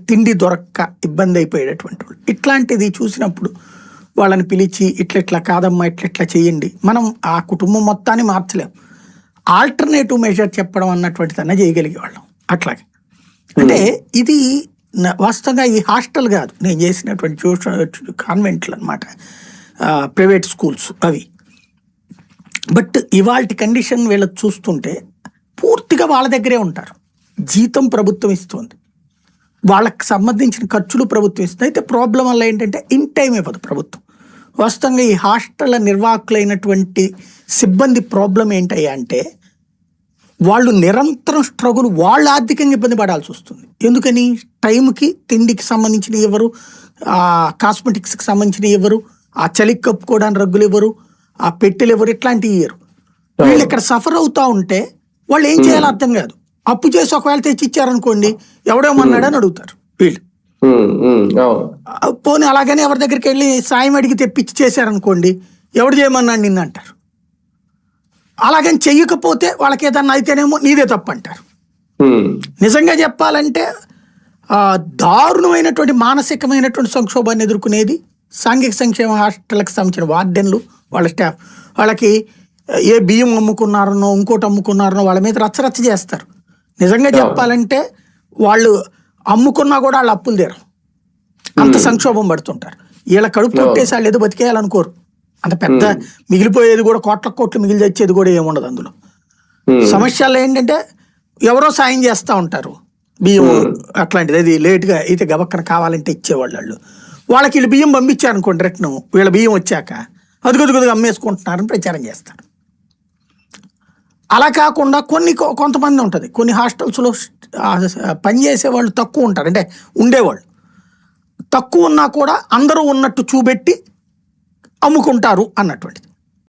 తిండి దొరక్క ఇబ్బంది అయిపోయేటటువంటి వాళ్ళు. ఇట్లాంటిది చూసినప్పుడు వాళ్ళని పిలిచి ఇట్లా కాదమ్మా ఇట్లా చేయండి, మనం ఆ కుటుంబం మొత్తాన్ని మార్చలేం, ఆల్టర్నేటివ్ మెజర్ చెప్పడం అన్నటువంటిదన్నా చేయగలిగేవాళ్ళం. అట్లాగే అంటే ఇది వాస్తవంగా ఈ హాస్టల్ కాదు, నేను చేసినటువంటి కాన్వెంట్లు అనమాట, ప్రైవేట్ స్కూల్స్ అవి. బట్ ఇవాళ కండిషన్ వీళ్ళకి చూస్తుంటే పూర్తిగా వాళ్ళ దగ్గరే ఉంటారు, జీతం ప్రభుత్వం ఇస్తుంది, వాళ్ళకి సంబంధించిన ఖర్చులు ప్రభుత్వం ఇస్తుంది. అయితే ప్రాబ్లం వల్ల ఏంటంటే ఇన్ టైం ఇవ్వదు ప్రభుత్వం. వాస్తవంగా ఈ హాస్టల్ నిర్వాహకులైనటువంటి సిబ్బంది ప్రాబ్లం ఏంటయ్యా అంటే వాళ్ళు నిరంతరం స్ట్రగుల్, వాళ్ళు ఆర్థికంగా ఇబ్బంది పడాల్సి వస్తుంది. ఎందుకని? టైంకి తిండికి సంబంధించిన ఎవరు, కాస్మెటిక్స్కి సంబంధించిన ఎవరు, ఆ చలికి కప్పుకోవడానికి రగ్గులు ఎవరు, ఆ పెట్టెలు ఎవరు, ఇట్లాంటివి ఇయ్యరు. వీళ్ళు ఇక్కడ సఫర్ అవుతా ఉంటే వాళ్ళు ఏం చేయాలో అర్థం కాదు. అప్పు చేసి ఒకవేళ తెచ్చి ఇచ్చారనుకోండి ఎవడేమన్నాడని అడుగుతారు వీళ్ళు. పోనీ అలాగని ఎవరి దగ్గరికి వెళ్ళి సాయం అడిగి తెప్పించి చేశారనుకోండి ఎవడు చేయమన్నాడు నిన్ను అంటారు. అలాగని చెయ్యకపోతే వాళ్ళకి ఏదన్నా అయితేనేమో నీదే తప్పు అంటారు. నిజంగా చెప్పాలంటే దారుణమైనటువంటి మానసికమైనటువంటి సంక్షోభాన్ని ఎదుర్కొనేది సాంఘిక సంక్షేమ హాస్టల్కి సంబంధించిన వార్డెన్లు, వాళ్ళ స్టాఫ్. వాళ్ళకి ఏ బియ్యం అమ్ముకున్నారనో ఇంకోటి అమ్ముకున్నారనో వాళ్ళ మీద రచ్చరచ్చ చేస్తారు. నిజంగా చెప్పాలంటే వాళ్ళు అమ్ముకున్నా కూడా వాళ్ళు అప్పులు తీరు, అంత సంక్షోభం పడుతుంటారు. వీళ్ళ కడుపు కొట్టేసి వాళ్ళు ఏదో బతికేయాలనుకోరు. అంత పెద్ద మిగిలిపోయేది కూడా కోట్లు మిగిలి తెచ్చేది కూడా ఏముండదు అందులో. సమస్యలు ఏంటంటే ఎవరో సాయం చేస్తూ ఉంటారు, బియ్యం అట్లాంటిది, అది లేట్గా అయితే గబక్కన కావాలంటే ఇచ్చేవాళ్ళు. వాళ్ళు వాళ్ళకి వీళ్ళు బియ్యం పంపించారనుకోండి రిటర్న్, వీళ్ళ బియ్యం వచ్చాక అదుగుదుగుదుగా అమ్మేసుకుంటున్నారని ప్రచారం చేస్తారు. అలా కాకుండా కొంతమంది ఉంటుంది, కొన్ని హాస్టల్స్లో పనిచేసే వాళ్ళు తక్కువ ఉంటారు, అంటే ఉండేవాళ్ళు తక్కువ ఉన్నా కూడా అందరూ ఉన్నట్టు చూపెట్టి అమ్ముకుంటారు అన్నటువంటిది.